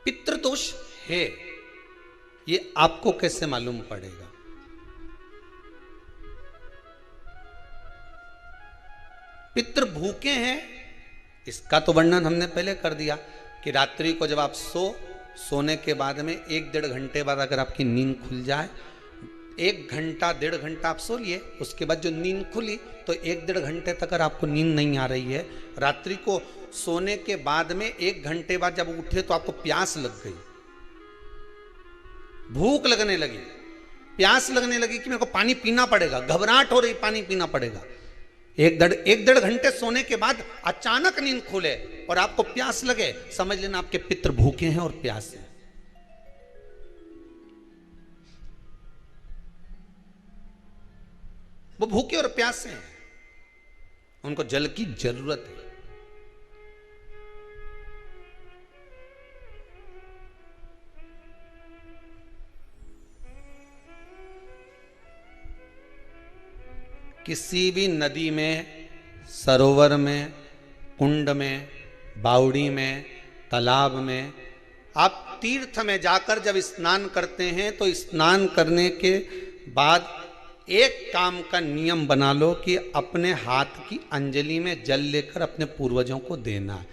पितृदोष है ये आपको कैसे मालूम पड़ेगा? पितृ भूखे हैं इसका तो वर्णन हमने पहले कर दिया कि रात्रि को जब आप सोने के बाद में 1-1.5 घंटे बाद अगर आपकी नींद खुल जाए, 1 घंटा 1.5 घंटा आप सो लिए, उसके बाद जो नींद खुली तो 1-1.5 घंटे तक अगर आपको नींद नहीं आ रही है, रात्रि को सोने के बाद में 1 घंटे बाद जब उठे तो आपको प्यास लग गई, भूख लगने लगी, प्यास लगने लगी कि मेरे को पानी पीना पड़ेगा, घबराहट हो रही, पानी पीना पड़ेगा। 1-1.5 घंटे सोने के बाद अचानक नींद खुले और आपको प्यास लगे, समझ लेना आपके पितृ भूखे हैं और प्यास है। वो भूखे और प्यासे हैं, उनको जल की जरूरत है। किसी भी नदी में, सरोवर में, कुंड में, बावड़ी में, तालाब में, आप तीर्थ में जाकर जब स्नान करते हैं तो स्नान करने के बाद एक काम का नियम बना लो कि अपने हाथ की अंजलि में जल लेकर अपने पूर्वजों को देना।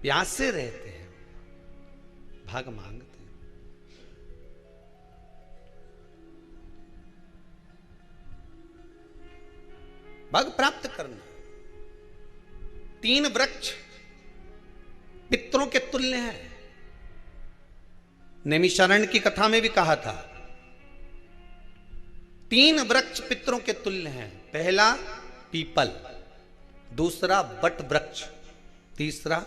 प्यासे रहते हैं, भाग मांगते हैं। भाग प्राप्त करना। 3 वृक्ष पितरों के तुल्य हैं। नैमिषारण्य की कथा में भी कहा था 3 वृक्ष पितरों के तुल्य हैं। पहला पीपल, दूसरा वट वृक्ष, तीसरा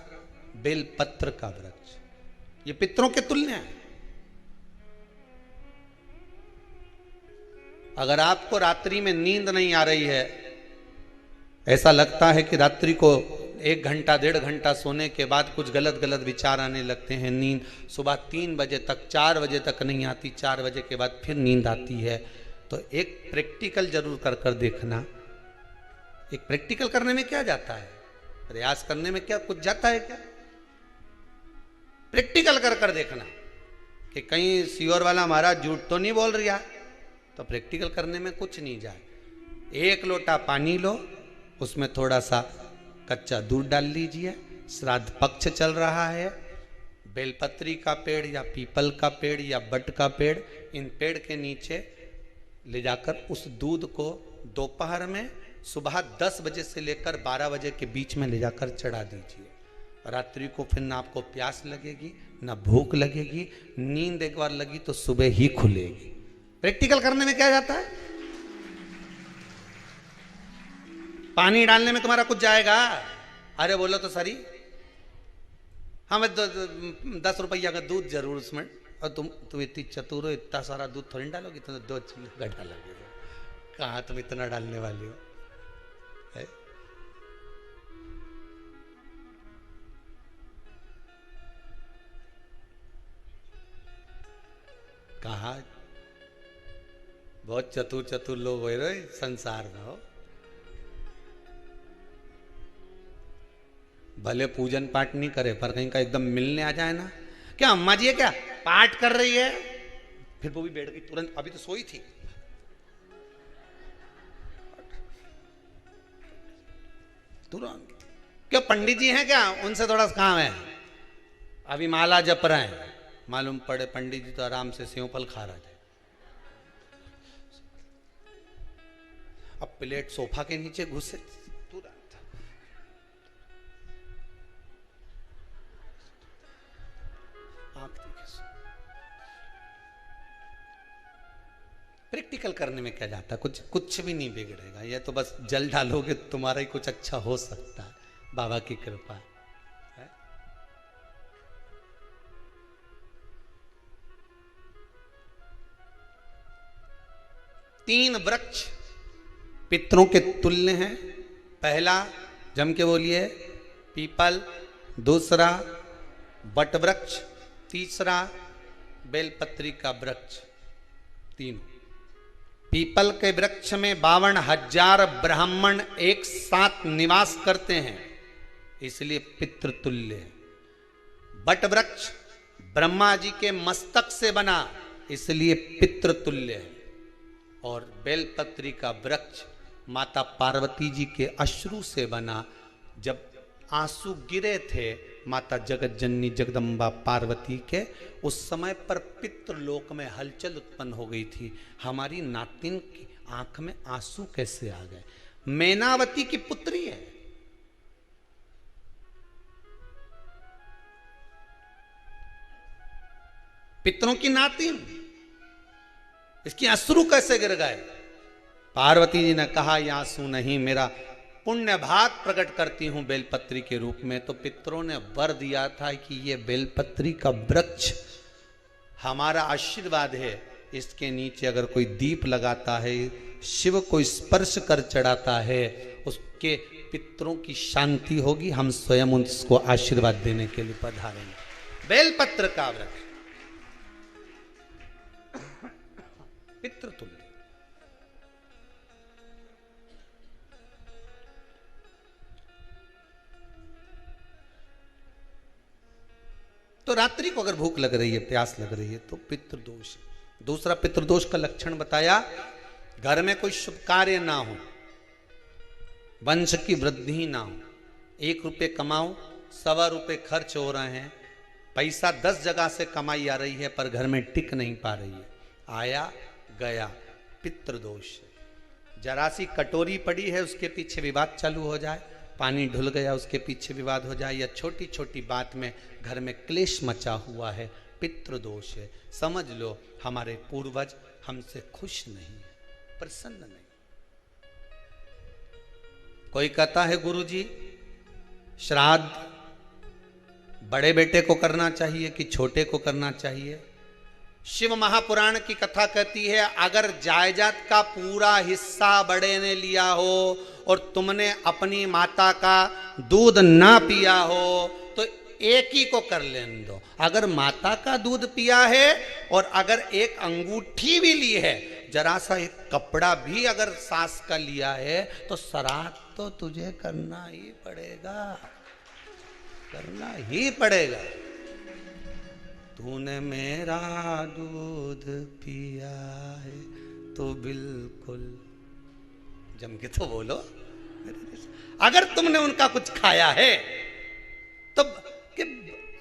बेलपत्र का वृक्ष। ये पितरों के तुल्य हैं। अगर आपको रात्रि में नींद नहीं आ रही है, ऐसा लगता है कि रात्रि को 1 घंटा 1.5 घंटा सोने के बाद कुछ गलत गलत विचार आने लगते हैं, नींद सुबह 3 बजे तक 4 बजे तक नहीं आती, 4 बजे के बाद फिर नींद आती है, तो एक प्रैक्टिकल जरूर कर कर देखना। एक प्रैक्टिकल करने में क्या जाता है, प्रयास करने में क्या कुछ जाता है क्या? प्रैक्टिकल कर कर देखना कि कहीं सियोर वाला महाराज झूठ तो नहीं बोल रहा, तो प्रैक्टिकल करने में कुछ नहीं जाए। 1 लोटा पानी लो, उसमें थोड़ा सा कच्चा दूध डाल लीजिए, श्राद्ध पक्ष चल रहा है, बेलपत्री का पेड़ या पीपल का पेड़ या बट का पेड़, इन पेड़ के नीचे ले जाकर उस दूध को दोपहर में सुबह 10 बजे से लेकर 12 बजे के बीच में ले जाकर चढ़ा दीजिए। रात्रि को फिर ना आपको प्यास लगेगी, ना भूख लगेगी, नींद एक बार लगी तो सुबह ही खुलेगी। प्रैक्टिकल करने में क्या जाता है? पानी डालने में तुम्हारा कुछ जाएगा? अरे बोलो तो सरी, हमें 10 रुपया का दूध जरूर उसमें, और तुम इतनी चतुर हो, इतना सारा दूध थोड़ी डालोगी, तुम 2 चिल्ला डालोगे। कहाँ तुम इतना डालने वाली हो है? कहा बहुत चतुर चतुर लोग हो रहे संसार में हो। भले पूजन पाठ नहीं करे, पर कहीं का एकदम मिलने आ जाए ना, क्या अम्मा जी है क्या पाठ कर रही है, फिर वो भी बैठ गई तुरंत, अभी तो सोई थी, तुरंत। क्या पंडित जी हैं क्या, उनसे थोड़ा काम है, अभी माला जप रहे हैं, मालूम पड़े पंडित जी तो आराम से सेव फल खा रहे थे। अब प्लेट सोफा के नीचे घुसे, प्रैक्टिकल करने में क्या जाता, कुछ भी नहीं बिगड़ेगा। ये तो बस जल डालोगे तुम्हारा ही कुछ अच्छा हो सकता है, बाबा की कृपा है। तीन वृक्ष पितरों के तुल्य हैं। पहला जम के बोलिए पीपल, दूसरा बट वृक्ष, तीसरा बेलपत्री का वृक्ष। तीनों। पीपल के वृक्ष में 52,000 ब्राह्मण एक साथ निवास करते हैं, इसलिए पितृतुल्य है। बट वृक्ष ब्रह्मा जी के मस्तक से बना, इसलिए पितृतुल्य है। और बेलपत्री का वृक्ष माता पार्वती जी के अश्रु से बना। जब आंसू गिरे थे माता जगत जननी जगदम्बा पार्वती के, उस समय पर पितृलोक में हलचल उत्पन्न हो गई थी। हमारी नातिन की आंख में आंसू कैसे आ गए? मैनावती की पुत्री है, पितरों की नातिन, इसकी अश्रु कैसे गिर गए? पार्वती जी ने कहा ये आंसू नहीं, मेरा पुण्य भाग प्रकट करती हूं बेलपत्री के रूप में। तो पितरों ने वर दिया था कि ये बेलपत्री का वृक्ष हमारा आशीर्वाद है, इसके नीचे अगर कोई दीप लगाता है, शिव को स्पर्श कर चढ़ाता है, उसके पितरों की शांति होगी। हम स्वयं उसको आशीर्वाद देने के लिए पधारेंगे। बेलपत्र का वृक्ष पितृतुल्य। तो रात्रि को अगर भूख लग रही है, प्यास लग रही है, तो पितृदोष है। दूसरा पितृदोष का लक्षण बताया, घर में कोई शुभ कार्य ना हो, वंश की वृद्धि ना हो। 1 रुपये कमाओ, 1.25 रुपये खर्च हो रहे हैं, पैसा 10 जगह से कमाई आ रही है पर घर में टिक नहीं पा रही है, आया गया, पितृदोष है। जरा सी कटोरी पड़ी है, उसके पीछे विवाद चालू हो जाए, पानी ढुल गया उसके पीछे विवाद हो जाए, या छोटी छोटी बात में घर में क्लेश मचा हुआ है, पितृदोष है। समझ लो हमारे पूर्वज हमसे खुश नहीं, प्रसन्न नहीं। कोई कहता है गुरुजी श्राद्ध बड़े बेटे को करना चाहिए कि छोटे को करना चाहिए? शिव महापुराण की कथा कहती है, अगर जायदाद का पूरा हिस्सा बड़े ने लिया हो और तुमने अपनी माता का दूध ना पिया हो तो एक ही को कर लेने दो। अगर माता का दूध पिया है और अगर एक अंगूठी भी ली है, जरा सा एक कपड़ा भी अगर सास का लिया है, तो श्राद्ध तो तुझे करना ही पड़ेगा, करना ही पड़ेगा। तूने मेरा दूध पिया है तो बिल्कुल जम के तो बोलो। अगर तुमने उनका कुछ खाया है तो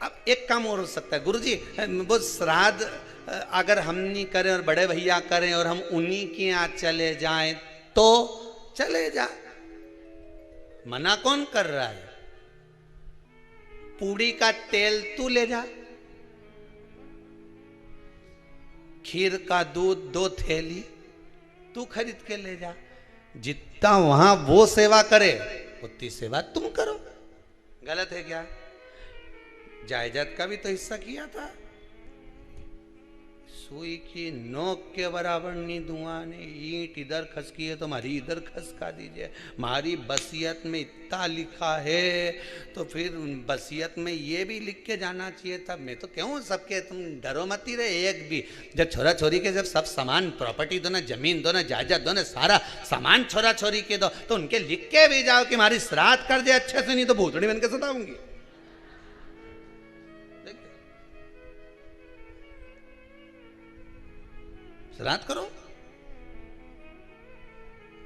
अब एक काम और हो सकता है, गुरुजी वो श्राद्ध अगर हम नहीं करें और बड़े भैया करें और हम उन्हीं के यहाँ चले जाएं तो चले जा, मना कौन कर रहा है? पूड़ी का तेल तू ले जा, खीर का दूध 2 थैली तू खरीद के ले जा। जितना वहां वो सेवा करे उतनी सेवा तुम करो। गलत है क्या? जायदाद का भी तो हिस्सा किया था। सुई की नोक के बराबर नहीं धुआं ने, ईंट इधर खसकी है तो हमारी इधर खसका दीजिए। हमारी बसियत में इतना लिखा है तो फिर बसियत में ये भी लिख के जाना चाहिए था। मैं तो क्यों सबके, तुम डरो मत ही रहे एक भी। जब छोरा छोरी के जब सब सामान, प्रॉपर्टी दो ना, जमीन दो ना, जायदाद दो ना, सारा सामान छोरा छोरी के दो, तो उनके लिख के भी जाओ कि हमारी श्राद्ध कर दे अच्छे से, नहीं तो भूतड़ी बन के सताऊंगी। श्राद्ध करो।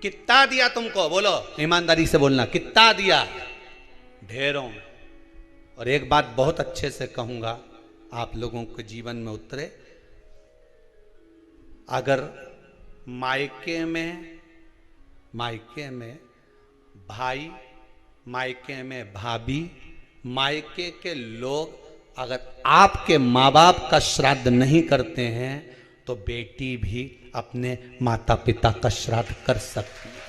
कितना दिया तुमको? बोलो, ईमानदारी से बोलना, कितना दिया? ढेरों। और एक बात बहुत अच्छे से कहूंगा, आप लोगों के जीवन में उतरे। अगर मायके में भाई, मायके में भाभी, मायके के लोग अगर आपके माँ बाप का श्राद्ध नहीं करते हैं तो बेटी भी अपने माता पिता का श्राद्ध कर सकती है।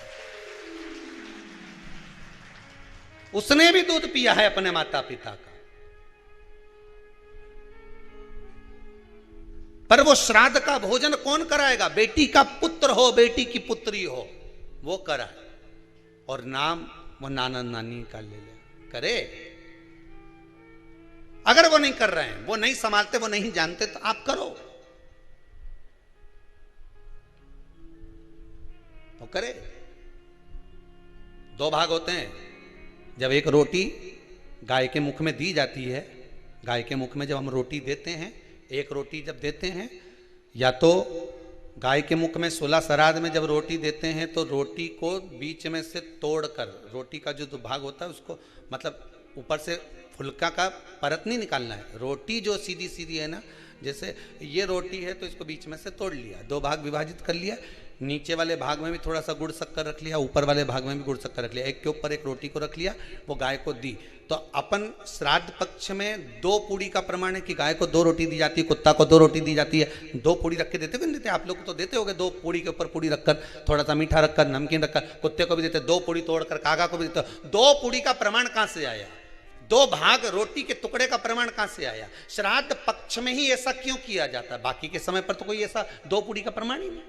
उसने भी दूध पिया है अपने माता पिता का, पर वो श्राद्ध का भोजन कौन कराएगा? बेटी का पुत्र हो, बेटी की पुत्री हो, वो कराए। और नाम वो नाना नानी का ले ले, करे। अगर वो नहीं कर रहे हैं, वो नहीं संभालते, वो नहीं जानते, तो आप करो। करे। दो भाग होते हैं। जब एक रोटी गाय के मुख में दी जाती है, गाय के मुख में जब हम रोटी देते हैं, एक रोटी जब देते हैं, या तो गाय के मुख में 16 श्राद्ध में जब रोटी देते हैं तो रोटी को बीच में से तोड़कर, रोटी का जो भाग होता है उसको, मतलब ऊपर से फुलका का परत नहीं निकालना है, रोटी जो सीधी सीधी है ना, जैसे ये रोटी है तो इसको बीच में से तोड़ लिया, दो भाग विभाजित कर लिया, नीचे वाले भाग में भी थोड़ा सा गुड़ शक्कर रख लिया, ऊपर वाले भाग में भी गुड़ शक्कर रख लिया, एक के ऊपर एक रोटी को रख लिया, वो गाय को दी। तो अपन श्राद्ध पक्ष में 2 पूड़ी का प्रमाण है कि गाय को 2 रोटी दी जाती है, कुत्ता को 2 रोटी दी जाती है। 2 पूड़ी रख के देते नहीं देते? आप लोग तो देते होगे, 2 पूड़ी के ऊपर पूड़ी रखकर, थोड़ा सा मीठा रखकर, नमकीन रखकर, कुत्ते को भी देते, 2 पूड़ी तोड़कर कागा को भी देते। 2 पूड़ी का प्रमाण कहां से आया? 2 भाग रोटी के टुकड़े का प्रमाण कहां से आया? श्राद्ध पक्ष में ही ऐसा क्यों किया जाता है? बाकी के समय पर तो कोई ऐसा 2 पूड़ी का प्रमाण ही नहीं,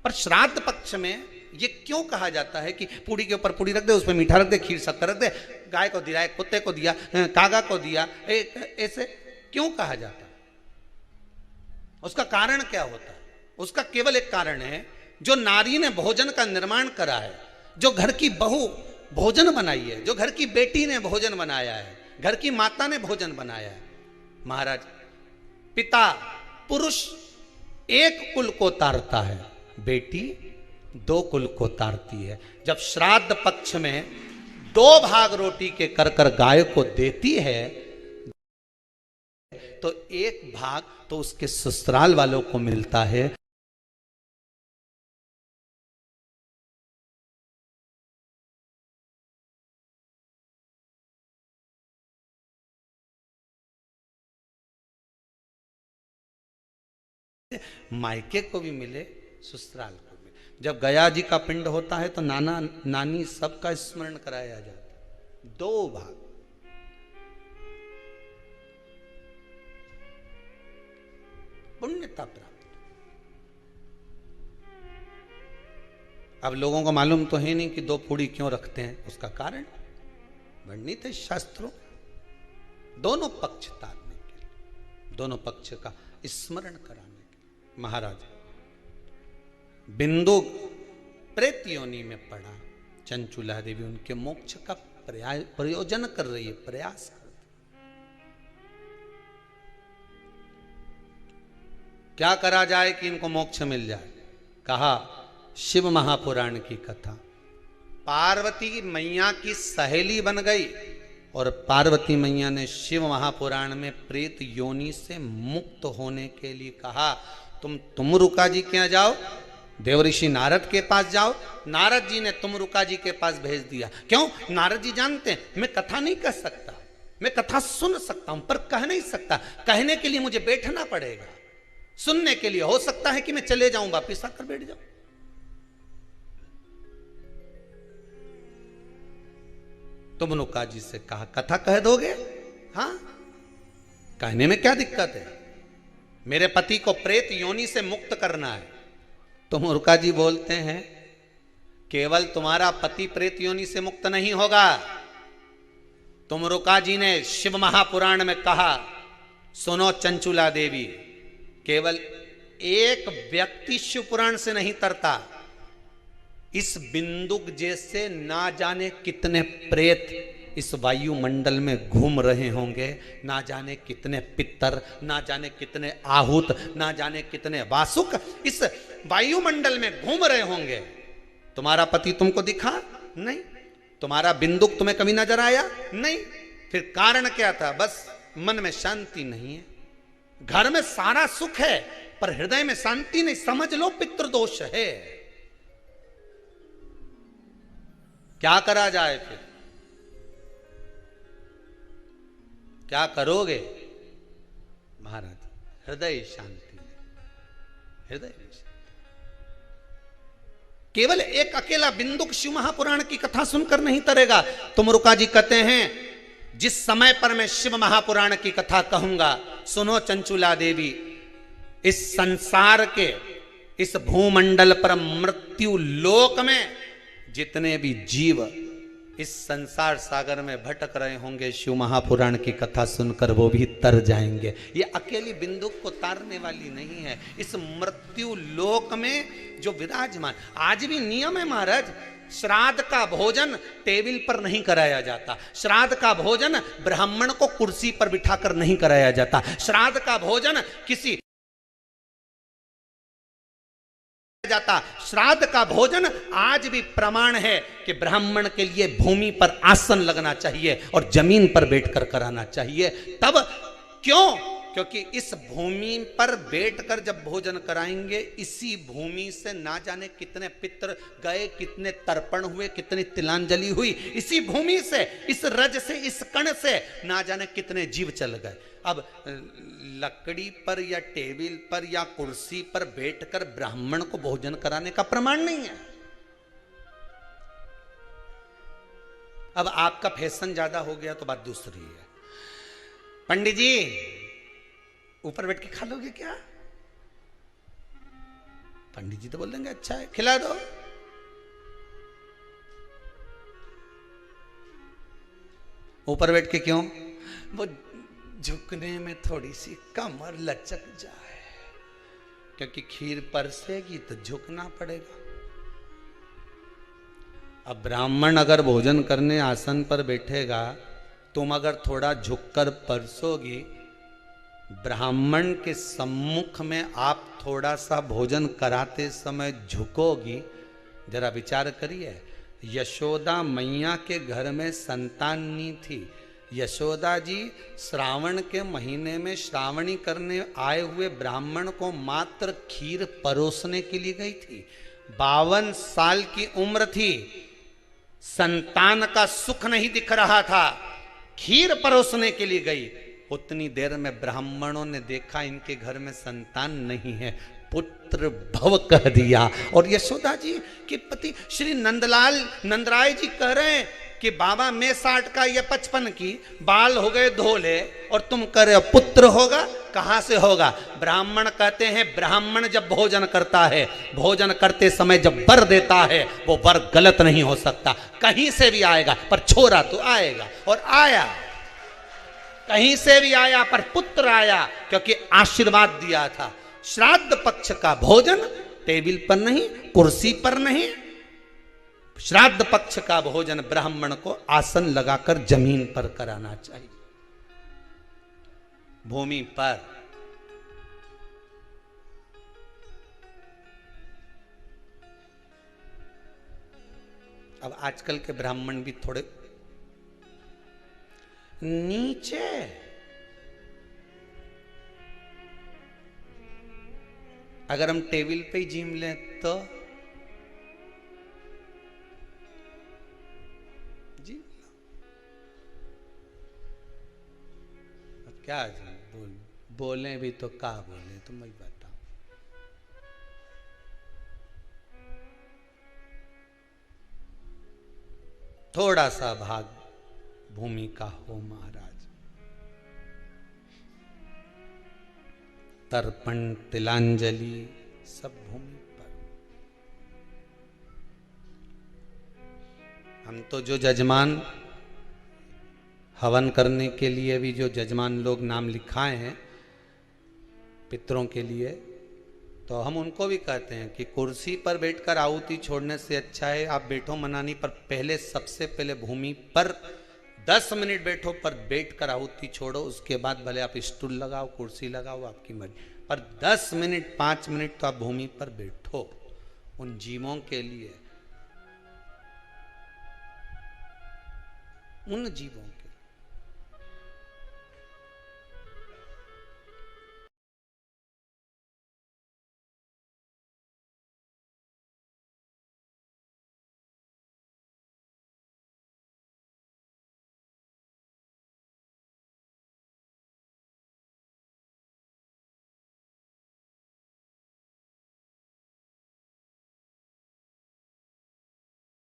पर श्राद्ध पक्ष में ये क्यों कहा जाता है कि पूड़ी के ऊपर पूड़ी रख दे, उसमें मीठा रख दे, खीर शक्कर रख दे, गाय को दिया, कुत्ते को दिया, कागा को दिया, ऐसे क्यों कहा जाता है? उसका कारण क्या होता है? उसका केवल एक कारण है, जो नारी ने भोजन का निर्माण करा है, जो घर की बहू भोजन बनाई है, जो घर की बेटी ने भोजन बनाया है, घर की माता ने भोजन बनाया है। महाराज, पिता पुरुष एक कुल को तारता है, बेटी 2 कुल को तारती है। जब श्राद्ध पक्ष में 2 भाग रोटी के कर गाय को देती है तो 1 भाग तो उसके ससुराल वालों को मिलता है। मायके को भी मिले, ससुराल को भी। जब गया जी का पिंड होता है तो नाना नानी सबका स्मरण कराया जाता है। 2 भाग, पुण्यता प्राप्त। अब लोगों को मालूम तो है नहीं कि 2 पूड़ी क्यों रखते हैं, उसका कारण वर्णित है शास्त्रों। दोनों पक्ष तारने के लिए, दोनों पक्ष का स्मरण कराने के लिए। महाराज, बिंदु प्रेत योनि में पड़ा, चंचुला देवी उनके मोक्ष का प्रयोजन कर रही है, प्रयास कर। क्या करा जाए कि इनको मोक्ष मिल जाए? कहा शिव महापुराण की कथा। पार्वती मैया की सहेली बन गई और पार्वती मैया ने शिव महापुराण में प्रेत योनि से मुक्त होने के लिए कहा, तुम रुका जी के यहाँ जाओ, देवऋषि नारद के पास जाओ। नारद जी ने तुमरुका जी के पास भेज दिया। क्यों? नारद जी जानते हैं मैं कथा नहीं कह सकता, मैं कथा सुन सकता हूं पर कह नहीं सकता। कहने के लिए मुझे बैठना पड़ेगा, सुनने के लिए हो सकता है कि मैं चले जाऊं, वापिस आकर बैठ जाऊं। तुमरुका जी से कहा कथा कह दोगे? हाँ, कहने में क्या दिक्कत है? मेरे पति को प्रेत योनि से मुक्त करना है। तुमरुका जी बोलते हैं केवल तुम्हारा पति प्रेत योनि से मुक्त नहीं होगा। तुमरुका जी ने शिव महापुराण में कहा, सुनो चंचुला देवी, केवल एक व्यक्ति शिव पुराण से नहीं तरता, इस बिंदुक जैसे ना जाने कितने प्रेत इस वायुमंडल में घूम रहे होंगे, ना जाने कितने पितर, ना जाने कितने आहूत, ना जाने कितने वासुक इस वायुमंडल में घूम रहे होंगे। तुम्हारा पति तुमको दिखा नहीं, तुम्हारा बिंदुक तुम्हें कभी नजर आया नहीं, फिर कारण क्या था? बस मन में शांति नहीं है। घर में सारा सुख है पर हृदय में शांति नहीं, समझ लो पितृदोष है। क्या करा जाए? फिर क्या करोगे? महाराज, हृदय शांति, हृदय शांति। केवल एक अकेला बिंदुक शिव महापुराण की कथा सुनकर नहीं तरेगा। तुमरुका जी कहते हैं जिस समय पर मैं शिव महापुराण की कथा कहूंगा, सुनो चंचुला देवी, इस संसार के इस भूमंडल पर मृत्यु लोक में जितने भी जीव इस संसार सागर में भटक रहे होंगे, शिव महापुराण की कथा सुनकर वो भी तर जाएंगे। ये अकेली बिंदु को तारने वाली नहीं है। इस मृत्यु लोक में जो विराजमान, आज भी नियम है महाराज, श्राद्ध का भोजन टेबल पर नहीं कराया जाता। श्राद्ध का भोजन ब्राह्मण को कुर्सी पर बिठाकर नहीं कराया जाता। श्राद्ध का भोजन किसी जाता। श्राद्ध का भोजन आज भी प्रमाण है कि ब्राह्मण के लिए भूमि पर आसन लगना चाहिए और जमीन पर बैठकर कराना चाहिए। तब क्यों? क्योंकि इस भूमि पर बैठकर जब भोजन कराएंगे, इसी भूमि से ना जाने कितने पितृ गए, कितने तर्पण हुए, कितनी तिलांजलि हुई, इसी भूमि से, इस रज से, इस कण से ना जाने कितने जीव चल गए। अब लकड़ी पर या टेबल पर या कुर्सी पर बैठकर ब्राह्मण को भोजन कराने का प्रमाण नहीं है। अब आपका फैशन ज्यादा हो गया तो बात दूसरी है। पंडित जी ऊपर बैठ के खा लोगे क्या? पंडित जी तो बोल देंगे अच्छा है, खिला दो। ऊपर बैठ के क्यों? वो झुकने में थोड़ी सी कमर लचक जाए, क्योंकि खीर परसेगी तो झुकना पड़ेगा। अब ब्राह्मण अगर भोजन करने आसन पर बैठेगा, तुम अगर थोड़ा झुककर परसोगी, ब्राह्मण के सम्मुख में आप थोड़ा सा भोजन कराते समय झुकोगी। जरा विचार करिए, यशोदा मैया के घर में संतान नहीं थी। यशोदा जी श्रावण के महीने में श्रावणी करने आए हुए ब्राह्मण को मात्र खीर परोसने के लिए गई थी। 52 साल की उम्र थी, संतान का सुख नहीं दिख रहा था, खीर परोसने के लिए गई। उतनी देर में ब्राह्मणों ने देखा इनके घर में संतान नहीं है, पुत्र भव कह दिया। और यशोदा जी के पति श्री नंदराय जी कह रहे हैं कि बाबा मैं 60 का या 55 की, बाल हो गए धोले, और तुम कह रहे हो पुत्र होगा। कहां से होगा? ब्राह्मण कहते हैं ब्राह्मण जब भोजन करता है, भोजन करते समय जब वर देता है, वो वर गलत नहीं हो सकता, कहीं से भी आएगा, पर छोरा तो आएगा। और आया, कहीं से भी आया, पर पुत्र आया, क्योंकि आशीर्वाद दिया था। श्राद्ध पक्ष का भोजन टेबल पर नहीं, कुर्सी पर नहीं, श्राद्ध पक्ष का भोजन ब्राह्मण को आसन लगाकर जमीन पर कराना चाहिए, भूमि पर। अब आजकल के ब्राह्मण भी थोड़े नीचे, अगर हम टेबल पे ही जिम लें तो जी अब क्या बोले भी तो क्या बोले, तुम ही बताओ। थोड़ा सा भाग भूमि का हो महाराज। तर्पण तिलांजलि सब भूमि पर। हम तो जो जजमान हवन करने के लिए भी जो जजमान लोग नाम लिखाए हैं पितरों के लिए, तो हम उनको भी कहते हैं कि कुर्सी पर बैठकर आहुति छोड़ने से अच्छा है आप बैठो मनानी पर, पहले सबसे पहले भूमि पर 10 मिनट बैठो, पर बैठकर आहुति छोड़ो। उसके बाद भले आप स्टूल लगाओ, कुर्सी लगाओ, आपकी मर्जी, पर 10 मिनट 5 मिनट तो आप भूमि पर बैठो उन जीवों के लिए, उन जीवों के।